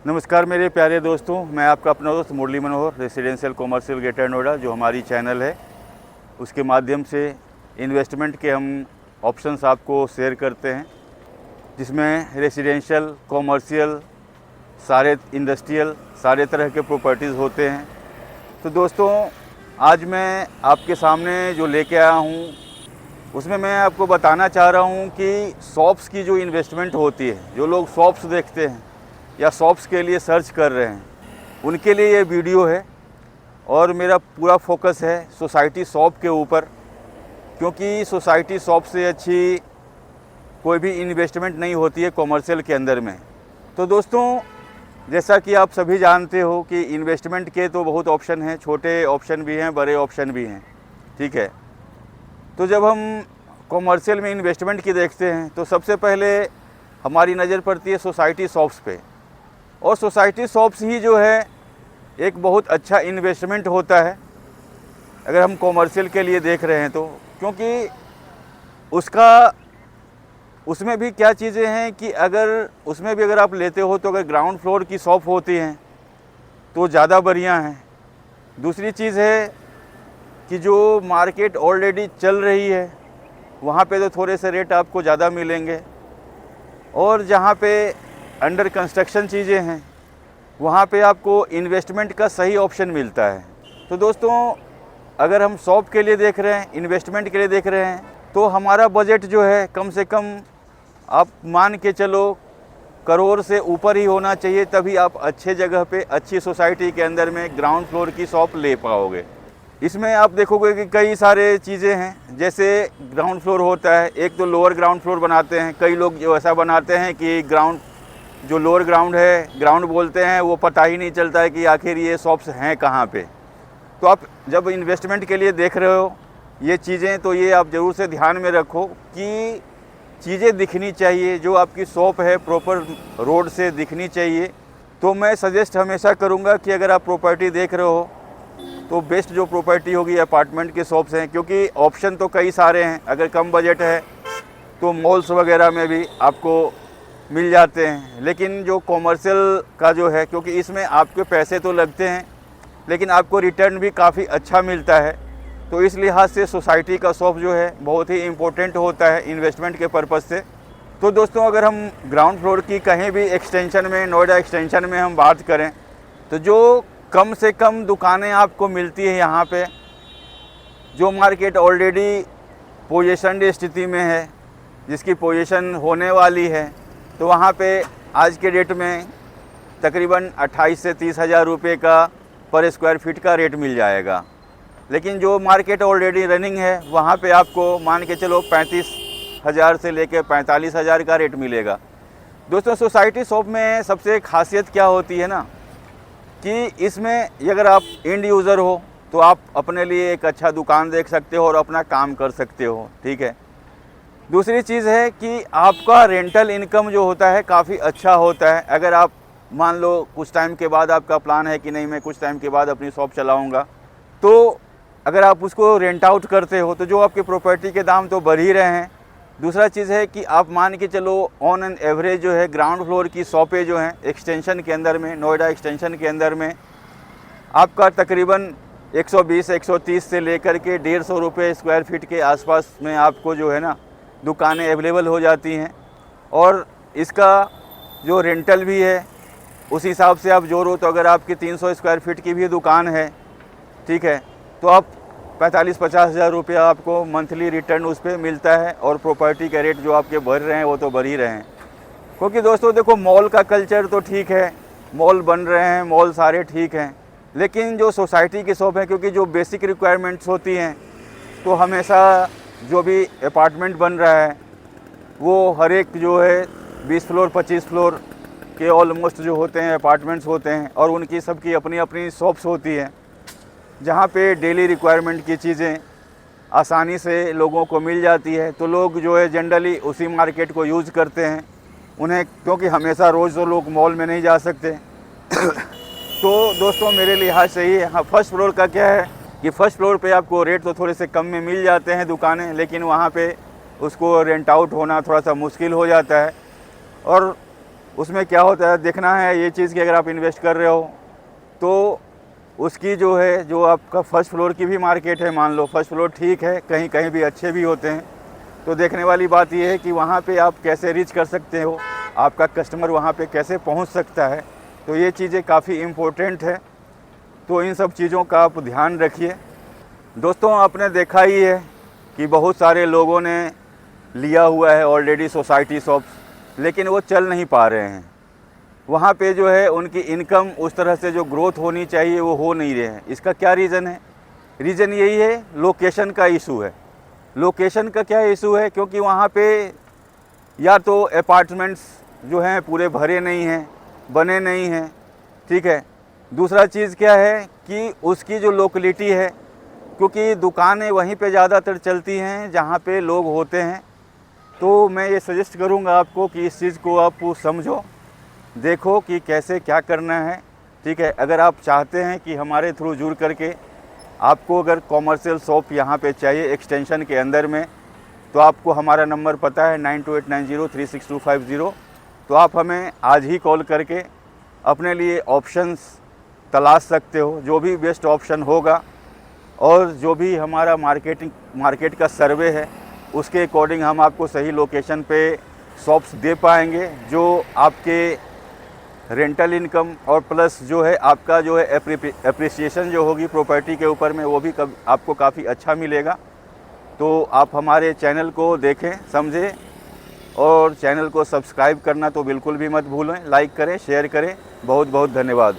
नमस्कार मेरे प्यारे दोस्तों, मैं आपका अपना दोस्त Murli Manohar, residential commercial greater Noida. जो हमारी चैनल है उसके माध्यम से इन्वेस्टमेंट के हम ऑप्शंस आपको शेयर करते हैं, जिसमें रेसिडेंशियल, कॉमर्शियल, सारे इंडस्ट्रियल, सारे तरह के प्रॉपर्टीज़ होते हैं। तो दोस्तों, आज मैं आपके सामने जो लेके आया हूँ उसमें मैं आपको बताना चाह रहा हूँ कि शॉप्स की जो इन्वेस्टमेंट होती है, जो लोग शॉप्स देखते हैं या शॉप्स के लिए सर्च कर रहे हैं, उनके लिए ये वीडियो है। और मेरा पूरा फोकस है सोसाइटी शॉप के ऊपर, क्योंकि सोसाइटी शॉप से अच्छी कोई भी इन्वेस्टमेंट नहीं होती है कॉमर्शियल के अंदर में। तो दोस्तों, जैसा कि आप सभी जानते हो कि इन्वेस्टमेंट के तो बहुत ऑप्शन हैं, छोटे ऑप्शन भी हैं, बड़े ऑप्शन भी हैं, ठीक है। तो जब हम कॉमर्शियल में इन्वेस्टमेंट की देखते हैं तो सबसे पहले हमारी नज़र पड़ती है सोसाइटी शॉप्स पे। और सोसाइटी शॉप्स ही जो है एक बहुत अच्छा इन्वेस्टमेंट होता है अगर हम कॉमर्शियल के लिए देख रहे हैं तो, क्योंकि उसमें भी क्या चीज़ें हैं कि अगर आप लेते हो तो अगर ग्राउंड फ्लोर की शॉप होती हैं तो ज़्यादा बढ़िया है। दूसरी चीज़ है कि जो मार्केट ऑलरेडी चल रही है वहाँ पे तो थोड़े से रेट आपको ज़्यादा मिलेंगे, और जहाँ पे अंडर कंस्ट्रक्शन चीज़ें हैं वहाँ पे आपको इन्वेस्टमेंट का सही ऑप्शन मिलता है। तो दोस्तों, अगर हम शॉप के लिए देख रहे हैं, इन्वेस्टमेंट के लिए देख रहे हैं, तो हमारा बजट जो है कम से कम आप मान के चलो करोड़ से ऊपर ही होना चाहिए, तभी आप अच्छे जगह पे, अच्छी सोसाइटी के अंदर में ग्राउंड फ्लोर की शॉप ले पाओगे। इसमें आप देखोगे कि कई सारे चीज़ें हैं। जैसे ग्राउंड फ्लोर होता है, एक तो लोअर ग्राउंड फ्लोर बनाते हैं, कई लोग जो ऐसा बनाते हैं कि जो लोअर ग्राउंड है, ग्राउंड बोलते हैं, वो पता ही नहीं चलता है कि आखिर ये शॉप्स हैं कहाँ पे। तो आप जब इन्वेस्टमेंट के लिए देख रहे हो ये चीज़ें, तो ये आप ज़रूर से ध्यान में रखो कि चीज़ें दिखनी चाहिए, जो आपकी शॉप है प्रॉपर रोड से दिखनी चाहिए। तो मैं सजेस्ट हमेशा करूँगा कि अगर आप प्रॉपर्टी देख रहे हो तो बेस्ट जो प्रॉपर्टी होगी अपार्टमेंट के शॉप्स हैं, क्योंकि ऑप्शन तो कई सारे हैं। अगर कम बजट है तो मॉल्स वगैरह में भी आपको मिल जाते हैं, लेकिन जो कॉमर्शियल का जो है, क्योंकि इसमें आपके पैसे तो लगते हैं लेकिन आपको रिटर्न भी काफ़ी अच्छा मिलता है, तो इस लिहाज से सोसाइटी का शॉप जो है बहुत ही इम्पोर्टेंट होता है इन्वेस्टमेंट के पर्पज़ से। तो दोस्तों, अगर हम ग्राउंड फ्लोर की कहीं भी एक्सटेंशन में, नोएडा एक्सटेंशन में हम बात करें, तो जो कम से कम दुकानें आपको मिलती है यहाँ पे, जो मार्केट ऑलरेडी पोजीशनड स्थिति में है, जिसकी पोजीशन होने वाली है, तो वहाँ पे आज के डेट में तकरीबन 28 से 30 हज़ार रुपये का पर स्क्वायर फीट का रेट मिल जाएगा। लेकिन जो मार्केट ऑलरेडी रनिंग है वहाँ पे आपको मान के चलो 35 हज़ार से लेकर 45 हज़ार का रेट मिलेगा। दोस्तों, सोसाइटी शॉप में सबसे खासियत क्या होती है ना, कि इसमें अगर आप एंड यूज़र हो तो आप अपने लिए एक अच्छा दुकान देख सकते हो और अपना काम कर सकते हो, ठीक है। दूसरी चीज़ है कि आपका रेंटल इनकम जो होता है काफ़ी अच्छा होता है। अगर आप मान लो कुछ टाइम के बाद आपका प्लान है कि नहीं, मैं कुछ टाइम के बाद अपनी शॉप चलाऊंगा, तो अगर आप उसको रेंट आउट करते हो तो जो आपके प्रॉपर्टी के दाम तो बढ़ ही रहे हैं। दूसरा चीज़ है कि आप मान के चलो ऑन एन एवरेज जो है ग्राउंड फ्लोर की शॉपें जो हैं एक्सटेंशन के अंदर में, नोएडा एक्सटेंशन के अंदर में, आपका तकरीबन 120-130 से लेकर के 150 रुपये स्क्वायर फीट के आसपास में आपको जो है ना दुकानें अवेलेबल हो जाती हैं। और इसका जो रेंटल भी है उस हिसाब से आप जोड़ो तो अगर आपकी 300 स्क्वायर फीट की भी दुकान है, ठीक है, तो आप 45-50 हज़ार रुपया आपको मंथली रिटर्न उस पर मिलता है। और प्रॉपर्टी के रेट जो आपके बढ़ रहे हैं वो तो बढ़ ही रहे हैं, क्योंकि दोस्तों देखो, मॉल का कल्चर तो ठीक है, मॉल बन रहे हैं, मॉल सारे ठीक हैं, लेकिन जो सोसाइटी की शॉप है, क्योंकि जो बेसिक रिक्वायरमेंट्स होती हैं, तो हमेशा जो भी अपार्टमेंट बन रहा है वो हर एक जो है 20 फ्लोर 25 फ्लोर के ऑलमोस्ट जो होते हैं अपार्टमेंट्स होते हैं, और उनकी सबकी अपनी अपनी शॉप्स होती हैं, जहाँ पे डेली रिक्वायरमेंट की चीज़ें आसानी से लोगों को मिल जाती है। तो लोग जो है जनरली उसी मार्केट को यूज़ करते हैं उन्हें, क्योंकि हमेशा रोज़ तो लोग मॉल में नहीं जा सकते। तो दोस्तों, मेरे लिहाज से ही हाँ, फर्स्ट फ्लोर का क्या है कि फर्स्ट फ्लोर पे आपको रेट तो थोड़े से कम में मिल जाते हैं दुकानें, लेकिन वहाँ पे उसको रेंट आउट होना थोड़ा सा मुश्किल हो जाता है। और उसमें क्या होता है देखना है ये चीज़ कि अगर आप इन्वेस्ट कर रहे हो तो उसकी जो है, जो आपका फर्स्ट फ्लोर की भी मार्केट है, मान लो फर्स्ट फ्लोर ठीक है, कहीं कहीं भी अच्छे भी होते हैं, तो देखने वाली बात ये है कि वहाँ पे आप कैसे रीच कर सकते हो, आपका कस्टमर वहाँ पे कैसे पहुँच सकता है। तो ये चीज़ें काफ़ी इम्पोर्टेंट है, तो इन सब चीज़ों का आप ध्यान रखिए। दोस्तों, आपने देखा ही है कि बहुत सारे लोगों ने लिया हुआ है ऑलरेडी सोसाइटी शॉप्स, लेकिन वो चल नहीं पा रहे हैं। वहाँ पे जो है उनकी इनकम उस तरह से जो ग्रोथ होनी चाहिए वो हो नहीं रहे हैं। इसका क्या रीज़न है? रीज़न यही है, लोकेशन का इशू है। लोकेशन का क्या इशू है? क्योंकि वहाँ पे या तो अपार्टमेंट्स जो हैं पूरे भरे नहीं हैं, बने नहीं हैं, ठीक है। दूसरा चीज़ क्या है कि उसकी जो लोकेलिटी है, क्योंकि दुकानें वहीं पे ज़्यादातर चलती हैं जहाँ पे लोग होते हैं। तो मैं ये सजेस्ट करूँगा आपको कि इस चीज़ को आप समझो, देखो कि कैसे क्या करना है, ठीक है। अगर आप चाहते हैं कि हमारे थ्रू जुड़ करके आपको अगर कॉमर्शियल शॉप यहाँ पे चाहिए एक्सटेंशन के अंदर में, तो आपको हमारा नंबर पता है 9289036250। तो आप हमें आज ही कॉल करके अपने लिए ऑप्शंस तलाश सकते हो, जो भी बेस्ट ऑप्शन होगा और जो भी हमारा मार्केट का सर्वे है उसके अकॉर्डिंग हम आपको सही लोकेशन पे शॉप्स दे पाएंगे, जो आपके रेंटल इनकम और प्लस जो है आपका जो है एप्रिसिएशन जो होगी प्रॉपर्टी के ऊपर में, वो भी आपको काफ़ी अच्छा मिलेगा। तो आप हमारे चैनल को देखें, समझें और चैनल को सब्सक्राइब करना तो बिल्कुल भी मत भूलें। लाइक करें, शेयर करें। बहुत बहुत धन्यवाद।